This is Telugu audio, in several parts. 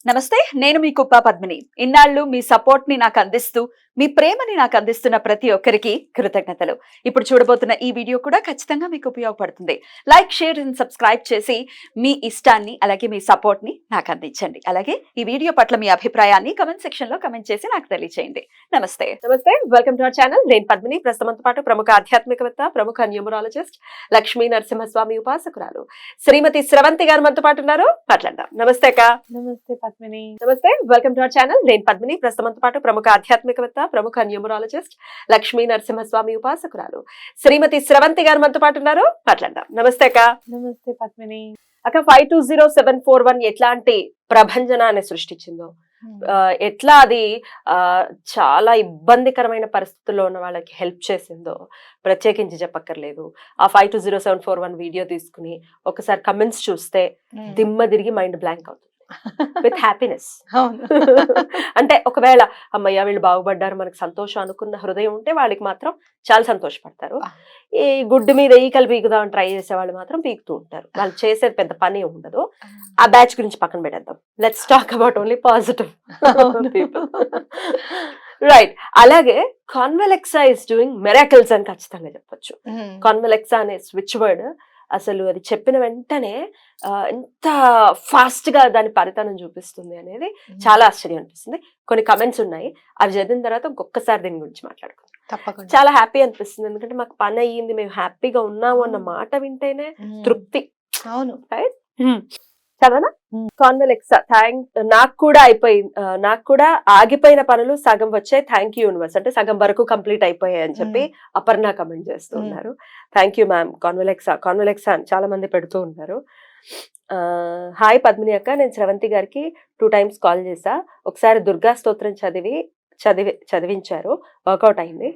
నమస్తే, నేను మీ కుప్ప పద్మిని. ఇన్నాళ్ళు మీ సపోర్ట్ ని నాకు అందిస్తూ, మీ ప్రేమని నాకు అందిస్తున్న ప్రతి ఒక్కరికి కృతజ్ఞతలు. ఇప్పుడు చూడబోతున్న ఈ వీడియో కూడా ఖచ్చితంగా మీకు ఉపయోగపడుతుంది. లైక్, షేర్ అండ్ సబ్స్క్రైబ్ చేసి మీ ఇష్టాన్ని అలాగే మీ సపోర్ట్ ని నాకు అందించండి. అలాగే ఈ వీడియో పట్ల మీ అభిప్రాయాన్ని కమెంట్ సెక్షన్ లో కమెంట్ చేసి నాకు తెలియజేయండి. నమస్తే. నమస్తే, వెల్కమ్ టు అవర్ ఛానల్. నేను పద్మిని. ప్రస్తుతంతో పాటు ప్రముఖ ఆధ్యాత్మికవేత్త, ప్రముఖ న్యూమరాలజిస్ట్, లక్ష్మీ నరసింహస్వామి ఉపాసకురాలు శ్రీమతి స్రవంతి గారు మనతో పాటు ఉన్నారు. మాట్లాడదాం. నమస్తే అక్క. నమస్తే పద్మిని. నమస్తే, వెల్కమ్ టు అవర్ ఛానల్. నేను పద్మిని. ప్రస్తుతంతో పాటు ప్రముఖ ఆధ్యాత్మికవేత్త, ప్రముఖ న్యూమరాలజిస్ట్, లక్ష్మీ నరసింహస్వామి ఉపాసకురాలు శ్రీమతి స్రవంతి గారు మనతో పాటు ఉన్నారు. మాట్లాడదాం. నమస్తే అక్క. నమస్తే పద్మిని. అక్క, 520741 ఎట్లాంటి ప్రభంజనాన్ని సృష్టించిందో, ఎట్లా అది చాలా ఇబ్బందికరమైన పరిస్థితుల్లో ఉన్న వాళ్ళకి హెల్ప్ చేసిందో ప్రత్యేకించి చెప్పక్కర్లేదు. ఆ 520741 వీడియో తీసుకుని ఒకసారి కమెంట్స్ చూస్తే దిమ్మ తిరిగి మైండ్ బ్లాంక్ అవుతుంది విత్ హ్యాపీనెస్. అంటే ఒకవేళ అమ్మయ్య వీళ్ళు బాగుపడ్డారు, మనకు సంతోషం అనుకున్న హృదయం ఉంటే వాళ్ళకి మాత్రం చాలా సంతోషపడతారు. ఈ గుడ్డు మీద ఈకలు పీకుదామని ట్రై చేసే వాళ్ళు మాత్రం పీకుతూ ఉంటారు. వాళ్ళు చేసేది పెద్ద పని ఉండదు. ఆ బ్యాచ్ గురించి పక్కన పెట్టేద్దాం. Let's talk about only positive people. Right. అలాగే కాన్వెలెక్సా ఇస్ డూయింగ్ మిరాకిల్స్ అని ఖచ్చితంగా చెప్పొచ్చు. కాన్వెలెక్సా అనే స్విచ్ వర్డ్ అసలు అది చెప్పిన వెంటనే ఎంత ఫాస్ట్ గా దాని పరితానం చూపిస్తుంది అనేది చాలా ఆశ్చర్యం అనిపిస్తుంది. కొన్ని కమెంట్స్ ఉన్నాయి, అవి చదివిన తర్వాత ఇంకొకసారి దీని గురించి మాట్లాడుకుందాం. తప్పకుండా. చాలా హ్యాపీ అనిపిస్తుంది, ఎందుకంటే మాకు పని అయ్యింది, మేము హ్యాపీగా ఉన్నాము అన్న మాట వింటేనే తృప్తి. అవును. రైట్. చదవనా? కాన్వెలెక్సా నాకు కూడా ఆగిపోయిన పనులు సగం వచ్చాయి, థ్యాంక్ యూ యూనివర్స్. అంటే సగం వరకు కంప్లీట్ అయిపోయాయి అని చెప్పి అపర్ణ కమెంట్ చేస్తూ ఉన్నారు. Thank you ma'am. కాన్వెలెక్సా అని చాలా మంది పెడుతూ ఉన్నారు. హాయ్ పద్మిని అక్క, నేను స్రవంతి గారికి 2 times కాల్ చేసా. ఒకసారి దుర్గా స్తోత్రం చదివించారు, వర్కౌట్ అయింది.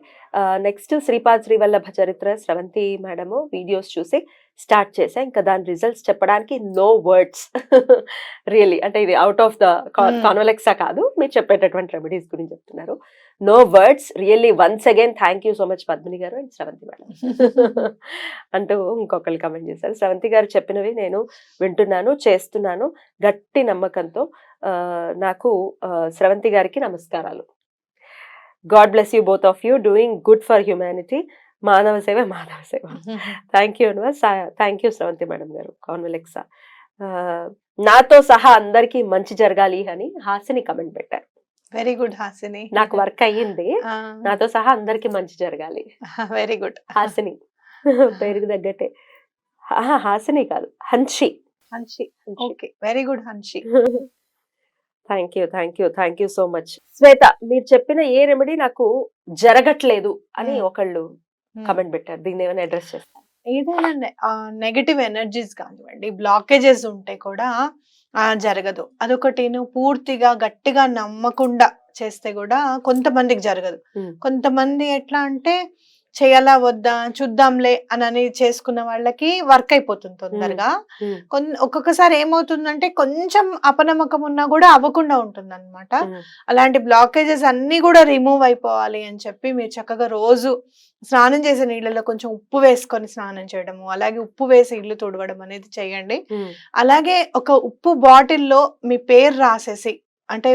నెక్స్ట్ శ్రీపాద్ శ్రీవల్లభ చరిత్ర స్రవంతి మేడము వీడియోస్ చూసి స్టార్ట్ చేసా. ఇంకా దాని రిజల్ట్స్ చెప్పడానికి నో వర్డ్స్ రియల్లీ. అంటే ఇది అవుట్ ఆఫ్ ద కాన్వెలెక్సా కాదు, మీరు చెప్పేటటువంటి రెమెడీస్ గురించి చెప్తున్నారు. No words really. Once again thank you so much Padmini garu and Sravanthi madam అంటూ ఇంకొకరు కమెంట్ చేశారు. స్రవంతి గారు చెప్పినవి నేను వింటున్నాను, చేస్తున్నాను గట్టి నమ్మకంతో. నాకు స్రవంతి గారికి నమస్కారాలు. God bless you both of you, doing good for humanity. మానవ సేవ. Thank you universe. Thank you Sravanthi madam గారు. కాన్వెలెక్సా నాతో సహా అందరికి మంచి జరగాలి అని హాసిని కమెంట్ పెట్టారు. Very good Hasini. నాకు వర్క్ అయ్యింది, నాతో సహా అందరికి మంచి జరగాలి. వెరీ గుడ్ హాసిని పేరుకి తగ్గట్టే. హాసిని కాదు, Hanshi. Okay, very good Hanshi. Thank you so much. Shweta, మీరు చెప్పిన ఏ రెమెడీ నాకు జరగట్లేదు అని ఒకళ్ళు కమెంట్ పెట్టారు. దీన్ని ఏమైనా అడ్రస్ చేస్తారు? ఏదైనా నెగటివ్ ఎనర్జీస్ కానివ్వండి, బ్లాకేజెస్ ఉంటే కూడా జరగదు. అదొకటి నువ్వు పూర్తిగా గట్టిగా నమ్మకుండా చేస్తే కూడా కొంతమందికి జరగదు. కొంతమంది ఎట్లా అంటే చేయాలా వద్దా చూద్దాంలే అని చేసుకున్న వాళ్ళకి వర్క్ అయిపోతుంది తొందరగా. ఒక్కొక్కసారి ఏమవుతుందంటే కొంచెం అపనమ్మకం ఉన్నా కూడా అవ్వకుండా ఉంటుంది అనమాట. అలాంటి బ్లాకేజెస్ అన్ని కూడా రిమూవ్ అయిపోవాలి అని చెప్పి మీరు చక్కగా రోజు స్నానం చేసే నీళ్ళలో కొంచెం ఉప్పు వేసుకొని స్నానం చేయడము, అలాగే ఉప్పు వేసి ఇల్లు తుడవడం అనేది చేయండి. అలాగే ఒక ఉప్పు బాటిల్లో మీ పేరు రాసేసి, అంటే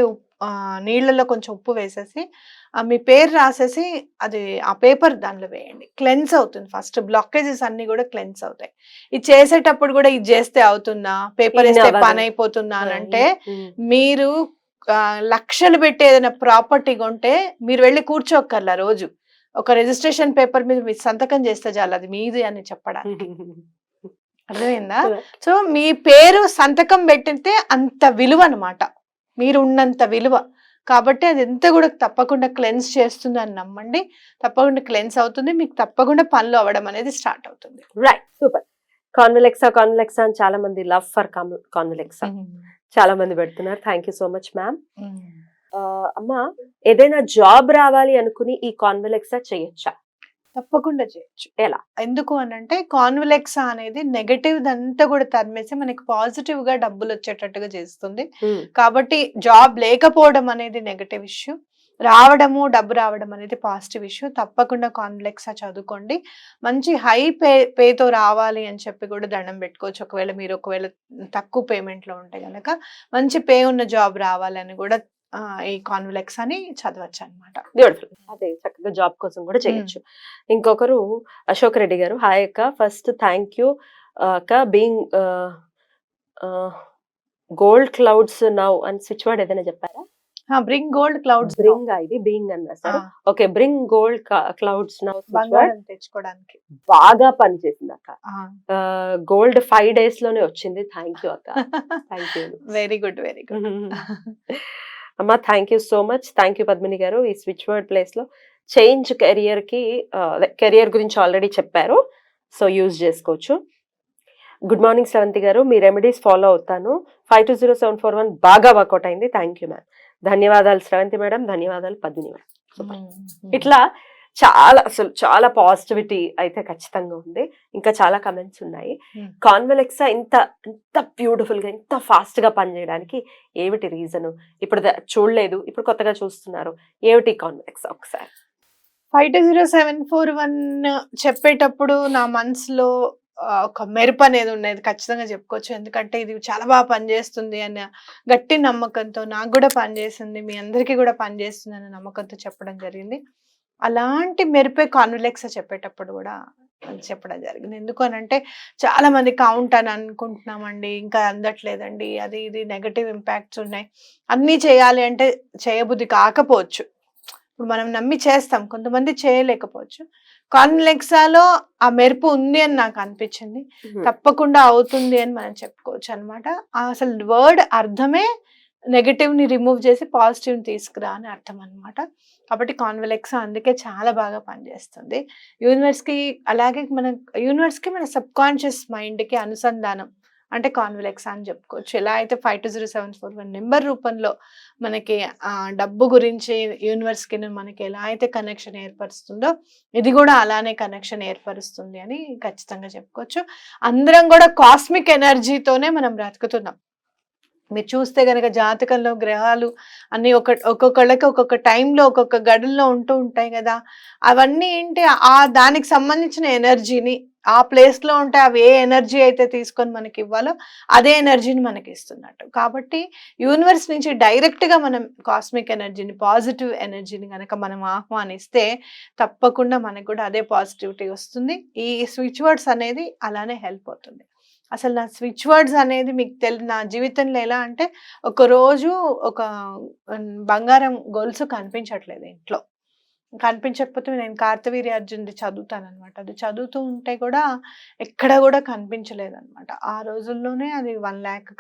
నీళ్ళలో కొంచెం ఉప్పు వేసేసి మీ పేరు రాసేసి అది ఆ పేపర్ దానిలో వేయండి. క్లెన్స్ అవుతుంది. ఫస్ట్ బ్లాకేజెస్ అన్ని కూడా క్లెన్స్ అవుతాయి. ఇది చేసేటప్పుడు కూడా ఇది చేస్తే అవుతుందా, పేపర్ వేస్తే పని అయిపోతుందా అని అంటే, మీరు లక్షలు పెట్టి ఏదైనా ప్రాపర్టీ కొంటే మీరు వెళ్ళి కూర్చోక్కర్లా. రోజు ఒక రిజిస్ట్రేషన్ పేపర్ మీద మీరు సంతకం చేస్తే చాలు అది మీది అని చెప్పడానికి. అర్థమైందా? సో మీ పేరు సంతకం పెట్టితే అంత విలువ అనమాట, మీరు ఉన్నంత విలువ. కాబట్టి అది ఎంత కూడా తప్పకుండా క్లెన్స్ చేస్తుంది అని నమ్మండి. తప్పకుండా క్లెన్స్ అవుతుంది, మీకు తప్పకుండా పనులు అవ్వడం అనేది స్టార్ట్ అవుతుంది. Right, super. కాన్వెలెక్సా అని చాలా మంది లవ్ ఫర్ కాన్వెలెక్సా చాలా మంది పెడుతున్నారు. Thank you so much ma'am. అమ్మా, ఏదైనా జాబ్ రావాలి అనుకుని ఈ కాన్వెలెక్సా చేయొచ్చా? తప్పకుండా చేయొచ్చు. ఎలా? ఎందుకు అనంటే కాన్వెలెక్సా అనేది నెగటివ్ అంతా కూడా తరిమేసి మనకి పాజిటివ్ గా డబ్బులు వచ్చేటట్టుగా చేస్తుంది. కాబట్టి జాబ్ లేకపోవడం అనేది నెగటివ్ ఇష్యూ. డబ్బు రావడం అనేది పాజిటివ్ ఇష్యూ. తప్పకుండా కాన్ఫ్లెక్సా చదువుకోండి. మంచి హై పేతో రావాలి అని చెప్పి కూడా దండం పెట్టుకోవచ్చు. ఒకవేళ తక్కువ పేమెంట్లో ఉంటే గనక మంచి పే ఉన్న జాబ్ రావాలని కూడా ఈ కాన్ఫ్లెక్స్ అని చదవచ్చు అనమాట. బ్యూటిఫుల్. అదే చక్కగా జాబ్ కోసం కూడా చేయొచ్చు. ఇంకొకరు అశోక్ రెడ్డి గారు, హాయ్ అక్క, ఫస్ట్ థ్యాంక్ యూ అక్క బీయింగ్ గోల్డ్ క్లౌడ్స్ నౌ అని స్విచ్ వర్డ్ ఏదైనా చెప్పారా? బ్రింగ్ గోల్డ్ క్లౌడ్స్, బ్రింగ్ ఇది బీయింగ్ అని రాశారు. Okay, bring gold clouds now బంగారం తెచ్చుకోవడానికి బాగా పనిచేసింది అక్క. గోల్డ్ 5 days లోనే వచ్చింది. థ్యాంక్ యూ అక్క. Thank you. Very good, very good. అమ్మ thank you so much. Thank you Padmini garu. ఈ స్విచ్ వర్డ్ ప్లేస్ లో చేంజ్ కెరియర్ గురించి ఆల్రెడీ చెప్పారు, సో యూజ్ చేసుకోవచ్చు. గుడ్ మార్నింగ్ శ్రవంతి గారు, మీ రెమెడీస్ ఫాలో అవుతాను. 520741 బాగా వర్కౌట్ అయింది. Thank you ma'am. ధన్యవాదాలు శ్రవంతి మేడం, ధన్యవాదాలు పద్మిని మేడం. ఇట్లా చాలా పాజిటివిటీ అయితే ఖచ్చితంగా ఉంది. ఇంకా చాలా కమెంట్స్ ఉన్నాయి. కాన్వెలెక్సా ఇంత బ్యూటిఫుల్ గా ఇంత ఫాస్ట్ గా పనిచేయడానికి ఏమిటి రీజన్? ఇప్పుడు చూడలేదు, ఇప్పుడు కొత్తగా చూస్తున్నారు, ఏమిటి కాన్వెలెక్సా? ఒకసారి 520741 చెప్పేటప్పుడు నా మనసులో ఒక మెరుపు అనేది ఉండేది, ఖచ్చితంగా చెప్పుకోవచ్చు. ఎందుకంటే ఇది చాలా బాగా పనిచేస్తుంది అనే గట్టి నమ్మకంతో, నాకు కూడా పనిచేసింది, మీ అందరికీ కూడా పనిచేస్తుంది అనే నమ్మకంతో చెప్పడం జరిగింది. అలాంటి మెరుపే కాన్వెలెక్సా చెప్పేటప్పుడు కూడా చెప్పడం జరిగింది. ఎందుకు అని అంటే చాలా మంది కౌంట్ అని అనుకుంటున్నామండి, ఇంకా అందట్లేదండి, అది ఇది నెగటివ్ ఇంపాక్ట్స్ ఉన్నాయి, అన్నీ చేయాలి అంటే చేయబుద్ధి కాకపోవచ్చు. ఇప్పుడు మనం నమ్మి చేస్తాం, కొంతమంది చేయలేకపోవచ్చు. కాన్వెలెక్సాలో ఆ మెరుపు ఉంది అని నాకు అనిపించింది. తప్పకుండా అవుతుంది అని మనం చెప్పుకోవచ్చు అనమాట. అసలు వర్డ్ అర్థమే నెగటివ్ ని రిమూవ్ చేసి పాజిటివ్ ని తీసుకురా అని అర్థం అనమాట. కాబట్టి కాన్వెలెక్సా అందుకే చాలా బాగా పనిచేస్తుంది. యూనివర్స్ కి మన సబ్ కాన్షియస్ మైండ్ కి అనుసంధానం అంటే కాన్వెలెక్సా అని చెప్పుకోవచ్చు. ఎలా అయితే 520741 నెంబర్ రూపంలో మనకి డబ్బు గురించి యూనివర్స్ కి మనకి ఎలా అయితే కనెక్షన్ ఏర్పరుస్తుందో ఇది కూడా అలానే కనెక్షన్ ఏర్పరుస్తుంది అని ఖచ్చితంగా చెప్పుకోవచ్చు. అందరం కూడా కాస్మిక్ ఎనర్జీతోనే మనం బ్రతుకుతున్నాం. మీరు చూస్తే గనక జాతకంలో గ్రహాలు అన్ని ఒక్కొక్కళ్ళకి ఒక్కొక్క టైంలో ఒక్కొక్క గడుల్లో ఉంటూ ఉంటాయి కదా. అవన్నీ ఏంటి, దానికి సంబంధించిన ఎనర్జీని ఆ ప్లేస్ లో ఉంటే అవి ఏ ఎనర్జీ అయితే తీసుకొని మనకి ఇవ్వాలో అదే ఎనర్జీని మనకి ఇస్తున్నట్టు. కాబట్టి యూనివర్స్ నుంచి డైరెక్ట్ గా మనం కాస్మిక్ ఎనర్జీని, పాజిటివ్ ఎనర్జీని కనుక మనం ఆహ్వానిస్తే తప్పకుండా మనకు కూడా అదే పాజిటివిటీ వస్తుంది. ఈ స్విచ్ వర్డ్స్ అనేది అలానే హెల్ప్ అవుతుంది. అసలు నా స్విచ్ వర్డ్స్ అనేది మీకు నా జీవితంలో ఎలా అంటే, ఒక రోజు ఒక బంగారం గొలుసు కనిపించట్లేదు ఇంట్లో. కనిపించకపోతే నేను కార్తవీర్యార్జునుది చదువుతాను అనమాట. అది చదువుతూ ఉంటే కూడా ఎక్కడ కూడా కనిపించలేదు అనమాట. ఆ రోజుల్లోనే అది 1 lakh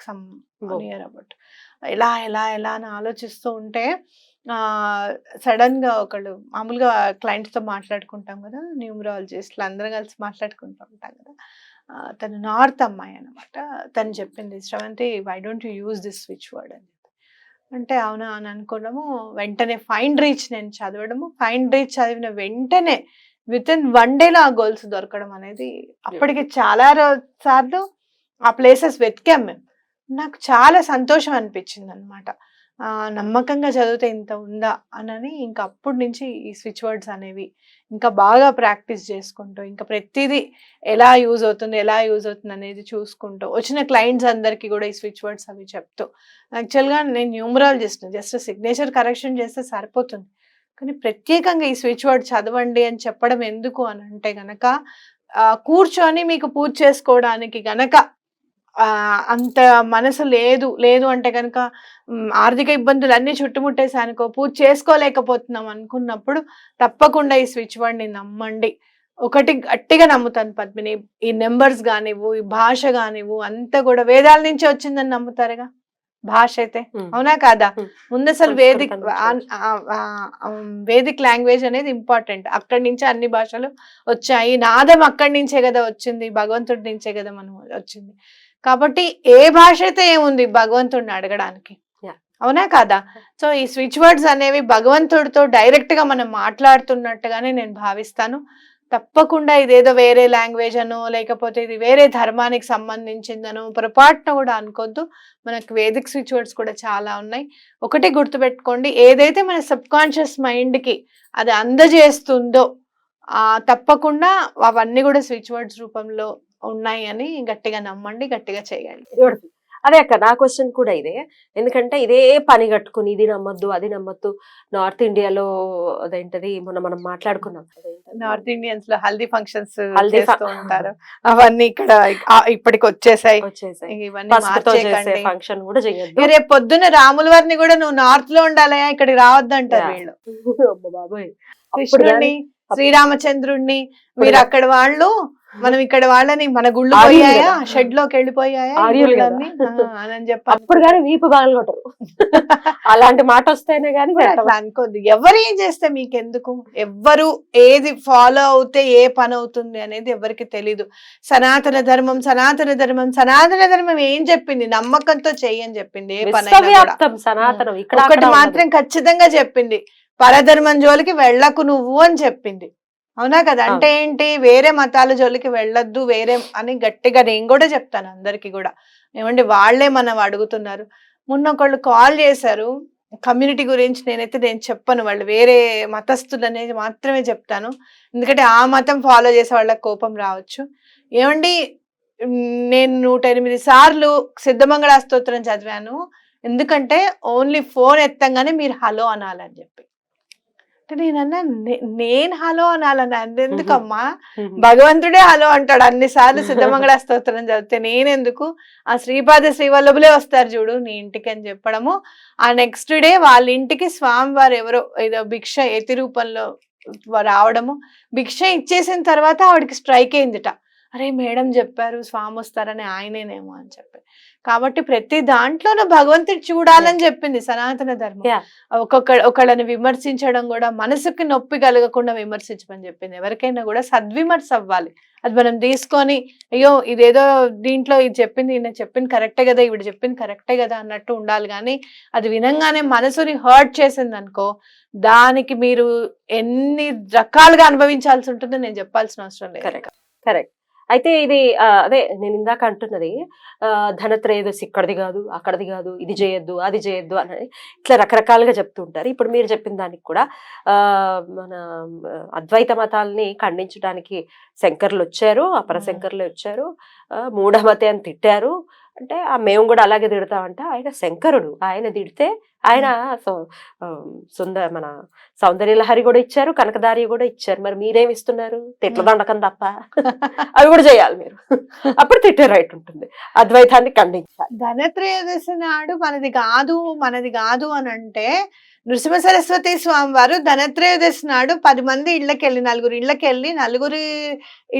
నియర్ అబౌట్. ఎలా ఎలా ఎలా అని ఆలోచిస్తూ ఉంటే సడన్ గా ఒకళ్ళు మామూలుగా క్లయింట్స్ తో మాట్లాడుకుంటాం కదా, న్యూమరాలజిస్ట్లు అందరం కలిసి మాట్లాడుకుంటూ ఉంటాం కదా. తను నార్త్ అమ్మాయి అనమాట. తను చెప్పింది, Sravanthi why don't you use this switch word అని. అంటే అవునా అని అనుకోవడము, వెంటనే ఫైండ్ రీచ్ నేను చదవడము, ఫైండ్ రీచ్ చదివిన వెంటనే విత్ ఇన్ 1 dayలో ఆ గోల్స్ దొరకడం అనేది, అప్పటికి చాలా సార్లు ఆ ప్లేసెస్ వెతికాం మేము. నాకు చాలా సంతోషం అనిపించింది అనమాట. నమ్మకంగా చదివితే ఇంత ఉందా అని. ఇంకా అప్పటి నుంచి ఈ స్విచ్ వర్డ్స్ అనేవి ఇంకా బాగా ప్రాక్టీస్ చేసుకుంటూ, ఇంకా ప్రతిదీ ఎలా యూజ్ అవుతుంది అనేది చూసుకుంటూ వచ్చిన క్లయింట్స్ అందరికీ కూడా ఈ స్విచ్ వర్డ్స్ అవి చెప్తూ, యాక్చువల్గా నేను న్యూమరాలజిస్ట్, జస్ట్ సిగ్నేచర్ కరెక్షన్ చేస్తే సరిపోతుంది, కానీ ప్రత్యేకంగా ఈ స్విచ్ వర్డ్ చదవండి అని చెప్పడం ఎందుకు అని అంటే గనక, కూర్చొని మీకు పూజ చేసుకోవడానికి గనక అంత మనసు లేదు అంటే కనుక, ఆర్థిక ఇబ్బందులు అన్ని చుట్టుముట్టేసి అనుకో, పూజ చేసుకోలేకపోతున్నాం అనుకున్నప్పుడు తప్పకుండా ఈ స్విచ్ వర్డ్ని నమ్మండి. ఒకటి గట్టిగా నమ్ముతాను పద్మిని, ఈ నెంబర్స్ కానివ్వు, ఈ భాష కానివ్వు అంతా కూడా వేదాల నుంచి వచ్చిందని నమ్ముతారుగా భాష అయితే, అవునా కాదా? ముందు అసలు వేదిక్ లాంగ్వేజ్ అనేది ఇంపార్టెంట్. అక్కడి నుంచి అన్ని భాషలు వచ్చాయి. నాదం అక్కడి నుంచే కదా వచ్చింది, భగవంతుడి నుంచే కదా మనం వచ్చింది. కాబట్టి ఏ భాష అయితే ఏముంది భగవంతుడిని అడగడానికి, అవునా కాదా? సో ఈ స్విచ్ వర్డ్స్ అనేవి భగవంతుడితో డైరెక్ట్ గా మనం మాట్లాడుతున్నట్టుగానే నేను భావిస్తాను. తప్పకుండా ఇదేదో వేరే లాంగ్వేజ్ అనో లేకపోతే ఇది వేరే ధర్మానికి సంబంధించిందనో పొరపాటున కూడా అనుకోద్దు. మనకు వేదిక్ స్విచ్ వర్డ్స్ కూడా చాలా ఉన్నాయి. ఒకటి గుర్తుపెట్టుకోండి, ఏదైతే మన సబ్ కాన్షియస్ మైండ్ కి అది అందజేస్తుందో తప్పకుండా అవన్నీ కూడా స్విచ్ వర్డ్స్ రూపంలో ఉన్నాయి అని గట్టిగా నమ్మండి, గట్టిగా చేయండి. అదే అక్క, నా క్వశ్చన్ కూడా ఇదే. ఎందుకంటే ఇదే పని కట్టుకుని ఇది నమ్మద్దు అది నమ్మద్దు. నార్త్ ఇండియాలో అదేంటది మొన్న మనం మాట్లాడుకున్నాం, నార్త్ ఇండియన్స్ లో హల్దీ ఫంక్షన్స్ చేస్తూ ఉంటారు, అవన్నీ ఇక్కడ ఇప్పటికి వచ్చేసాయి. ఇవన్నీ మార్చేయకండి. ఫంక్షన్ కూడా చేయొద్దు. రేపు పొద్దున్న రాముల వారిని కూడా నువ్వు నార్త్ లో ఉండాలయా ఇక్కడికి రావద్దంటారు వీళ్ళు. బాబాయ్, కృష్ణుడిని శ్రీరామచంద్రుడిని మీరు అక్కడ వాళ్ళు, మనం ఇక్కడ వాళ్ళని మన గుళ్ళు పోయాయా, షెడ్ లోకి వెళ్ళిపోయాయా అని చెప్పి అప్పుడు కానీ వీపు బాగా కొట్టరు. అలాంటి మాట వస్తేనే కానీ అనుకోద్దు. ఎవరు ఏం చేస్తే మీకెందుకు, ఎవ్వరు ఏది ఫాలో అవుతే ఏ పని అవుతుంది అనేది ఎవరికి తెలీదు. సనాతన ధర్మం సనాతన ధర్మం సనాతన ధర్మం ఏం చెప్పింది, నమ్మకంతో చెయ్యని చెప్పింది. ఏ పని సనాతనం ఒకటి మాత్రం ఖచ్చితంగా చెప్పింది, పరధర్మం జోలికి వెళ్ళకు నువ్వు అని చెప్పింది. అవునా కదా? అంటే ఏంటి, వేరే మతాల జోలికి వెళ్ళొద్దు వేరే అని గట్టిగా నేను కూడా చెప్తాను అందరికి కూడా. ఏమంటే వాళ్ళే మనం అడుగుతున్నారు. మొన్న ఒకళ్ళు కాల్ చేశారు కమ్యూనిటీ గురించి, నేను చెప్పను, వాళ్ళు వేరే మతస్థులు అనేది మాత్రమే చెప్తాను. ఎందుకంటే ఆ మతం ఫాలో చేసే వాళ్ళకి కోపం రావచ్చు. ఏమండి, నేను 108 సార్లు సిద్ధమంగళ స్తోత్రం చదివాను, ఎందుకంటే ఓన్లీ ఫోన్ ఎత్తంగానే మీరు హలో అనాలని చెప్పి. నేనన్నా నేను హలో అనాలన్నా, ఎందుకమ్మా, భగవంతుడే హలో అంటాడు అన్నిసార్లు సిద్ధమంగళ స్తోత్రం చదివితే, నేనెందుకు? ఆ శ్రీపాద శ్రీవల్లభులే వస్తారు చూడు నీ ఇంటికి అని చెప్పడము. ఆ నెక్స్ట్ డే వాళ్ళ ఇంటికి స్వామివారు ఎవరో ఏదో భిక్ష ఎతి రూపంలో రావడము, భిక్ష ఇచ్చేసిన తర్వాత ఆవిడకి స్ట్రైక్ అయిందిట. అరే మేడం చెప్పారు స్వామి వస్తారని, ఆయనేనేమో అని చెప్పి. కాబట్టి ప్రతి దాంట్లోనూ భగవంతుడు చూడాలని చెప్పింది సనాతన ధర్మం. ఒకళ్ళని విమర్శించడం కూడా మనసుకి నొప్పి కలగకుండా విమర్శించమని చెప్పింది. ఎవరికైనా కూడా సద్విమర్శ అవ్వాలి. అది మనం తీసుకొని అయ్యో ఇదేదో దీంట్లో ఇది చెప్పింది, ఈయన చెప్పింది కరెక్టే కదా, ఈవిడ చెప్పింది కరెక్టే కదా అన్నట్టు ఉండాలి. కానీ అది వినంగానే మనసుని హర్ట్ చేసింది అనుకో, దానికి మీరు ఎన్ని రకాలుగా అనుభవించాల్సి ఉంటుందో నేను చెప్పాల్సిన అవసరం లేదు. కరెక్ట్. అయితే ఇది అదే నేను ఇందాక అంటున్నది, ధనత్రయోదశి ఇక్కడిది కాదు అక్కడిది కాదు, ఇది చేయొద్దు అది చేయొద్దు అని ఇట్లా రకరకాలుగా చెప్తుంటారు. ఇప్పుడు మీరు చెప్పిన దానికి కూడా మన అద్వైత మతాలని ఖండించడానికి శంకర్లు వచ్చారు, అపర శంకర్లు వచ్చారు, మూఢమతే అని తిట్టారు. అంటే మేము కూడా అలాగే తిడతామంటే, ఆయన శంకరుడు, ఆయన తిడితే ఆయన మన సౌందర్యలహరి కూడా ఇచ్చారు, కనకదారి కూడా ఇచ్చారు. మరి మీరేమి ఇస్తున్నారు? తిట్ల దండకం తప్ప అవి కూడా చేయాలి మీరు, అప్పుడు తిట్టే రైట్ ఉంటుంది. అద్వైతాన్ని ఖండించాలి. ధనత్రయోదశి నాడు మనది కాదు అని అంటే, నృసింహ సరస్వతి స్వామి వారు ధనత్రయోదశి నాడు 10 మంది ఇళ్ళకెళ్ళి, 9 ఇళ్ళకెళ్ళి 9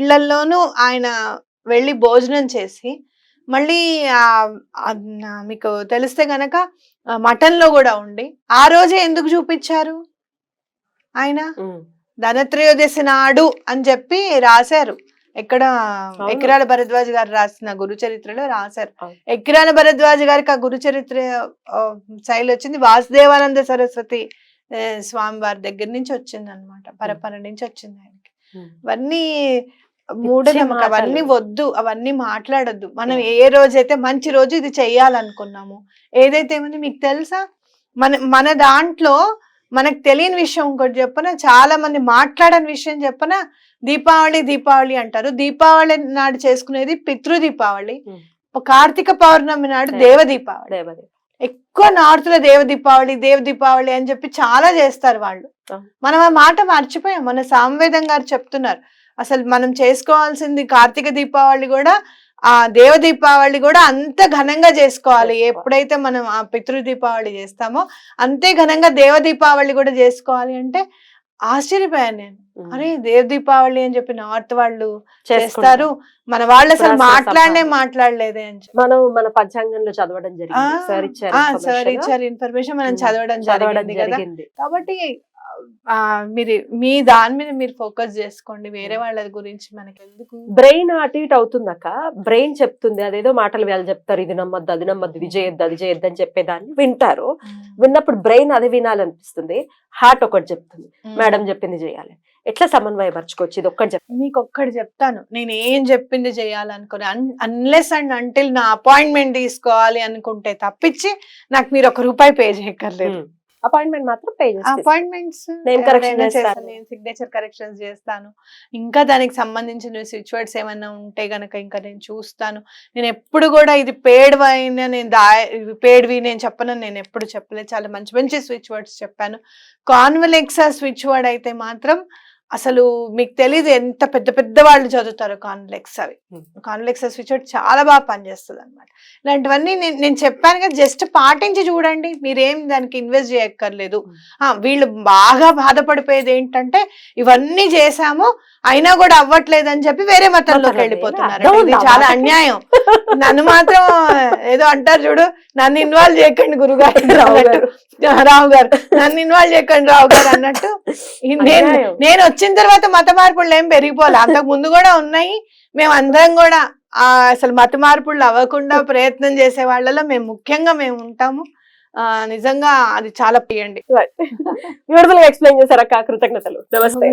ఇళ్లలోనూ ఆయన వెళ్ళి భోజనం చేసి, మళ్ళీ మీకు తెలిస్తే గనక మటన్ లో కూడా ఉండి, ఆ రోజే ఎందుకు చూపించారు ఆయన? ధనత్రయోదశి నాడు అని చెప్పి రాశారు. ఎక్కడ ఎకిరాల భరద్వాజ్ గారు రాసిన గురు చరిత్రలో రాశారు. ఎకిరాల భరద్వాజ్ గారికి ఆ గురు చరిత్ర శైలి వచ్చింది వాసుదేవానంద సరస్వతి స్వామి వారి దగ్గర నుంచి వచ్చింది అనమాట, పరపర నుంచి వచ్చింది ఆయనకి. అవన్నీ మూఢనమ్మకం, అవన్నీ వద్దు, అవన్నీ మాట్లాడొద్దు. మనం ఏ రోజైతే మంచి రోజు ఇది చెయ్యాలనుకున్నాము, ఏదైతే ఏమైంది మీకు తెలుసా, మన దాంట్లో మనకు తెలియని విషయం ఇంకోటి చెప్పన, చాలా మంది మాట్లాడని విషయం చెప్పన, దీపావళి అంటారు. దీపావళి నాడు చేసుకునేది పితృ దీపావళి, కార్తీక పౌర్ణమి నాడు దేవ దీపావళి. ఎక్కువ నార్త్ లో దేవ దీపావళి అని చెప్పి చాలా చేస్తారు వాళ్ళు. మనం ఆ మాట మర్చిపోయాం. మన సామవేదం గారు చెప్తున్నారు, అసలు మనం చేసుకోవాల్సింది కార్తీక దీపావళి కూడా, ఆ దేవ దీపావళి కూడా అంత ఘనంగా చేసుకోవాలి. ఎప్పుడైతే మనం ఆ పితృ దీపావళి చేస్తామో అంతే ఘనంగా దేవ దీపావళి కూడా చేసుకోవాలి. అంటే ఆశ్చర్యపోయాను నేను, అరే దేవ దీపావళి అని చెప్పి నార్త్ వాళ్ళు చేస్తారు, మన వాళ్ళు అసలు మాట్లాడలేదే అని చెప్పి. మనం మన పంచాంగంలో చదవడం జరిగింది, సార్ ఇచ్చారు ఇన్ఫర్మేషన్, మనం చదవడం జరిగింది. కాబట్టి మీ దాని మీద మీరు ఫోకస్ చేసుకోండి, వేరే వాళ్ళ గురించి మనకి ఎందుకు. బ్రెయిన్ అటు ఇటు అవుతుందక్క, బ్రెయిన్ చెప్తుంది అదేదో మాటలు వాళ్ళు చెప్తారు, ఇది నమ్మద్దు అది నమ్మద్దు, ఇది చేయొద్దు అని చెప్పేదాన్ని వింటారు. విన్నప్పుడు బ్రెయిన్ అది వినాలనిపిస్తుంది, హార్ట్ ఒకటి చెప్తుంది మేడం చెప్పింది చేయాలి. ఎట్లా సమన్వయపరచుకోవచ్చు ఇది ఒక్కటి చెప్పండి. మీకు ఒక్కటి చెప్తాను, నేను ఏం చెప్పింది చేయాలనుకుని అన్లెస్ అండ్ అంటిల్ నా అపాయింట్మెంట్ తీసుకోవాలి అనుకుంటే తప్పించి నాకు మీరు ₹1 పే చేయక్కర్లేదు. అపాయింట్మెంట్ మాత్రం పే చేస్తాను. అపాయింట్మెంట్స్ Name correction చేస్తాను. నేను సిగ్నేచర్ కరెక్షన్స్ చేస్తాను, ఇంకా దానికి సంబంధించిన స్విచ్ వర్డ్స్ ఏమైనా ఉంటే గనక ఇంకా నేను చూస్తాను. నేను ఎప్పుడు కూడా ఇది పేడ్ వైన్ పేడ్వి నేను చెప్పను, నేను ఎప్పుడు చెప్పలేదు. చాలా మంచి మంచి స్విచ్ వర్డ్స్ చెప్పాను. కాన్వెలెక్సా స్విచ్ వర్డ్ అయితే మాత్రం అసలు మీకు తెలియదు ఎంత పెద్ద పెద్ద వాళ్ళు చదువుతారు కాన్వెలెక్స్. అవి కాన్వెలెక్సా స్విచ్ వర్డ్ చాలా బాగా పనిచేస్తుంది అనమాట. ఇలాంటివన్నీ నేను చెప్పాను కదా, జస్ట్ పాటించి చూడండి, మీరేం దానికి ఇన్వెస్ట్ చేయక్కర్లేదు. వీళ్ళు బాగా బాధపడిపోయేది ఏంటంటే ఇవన్నీ చేశాము అయినా కూడా అవ్వట్లేదు అని చెప్పి వేరే మతంలోకి వెళ్ళిపోతున్నారు. ఇది చాలా అన్యాయం. నన్ను మాత్రం ఏదో అంటారు చూడు, నన్ను ఇన్వాల్వ్ చేయకండి గురుగారు రావు గారు, నన్ను ఇన్వాల్వ్ చేయకండి రావు గారు అన్నట్టు. నేను వచ్చిన తర్వాత మత మార్పులు ఏం పెరిగిపోలే, అంతకు ముందు కూడా ఉన్నాయి. మేము అందరం కూడా అసలు మత మార్పులు అవ్వకుండా ప్రయత్నం చేసే వాళ్ళలో ముఖ్యంగా మేము ఉంటాము. నిజంగా అది చాలా ప్రియండి. బ్యూటిఫుల్ గా ఎక్స్ప్లెయిన్ చేశారు అక్క, కృతజ్ఞతలు. నమస్తే.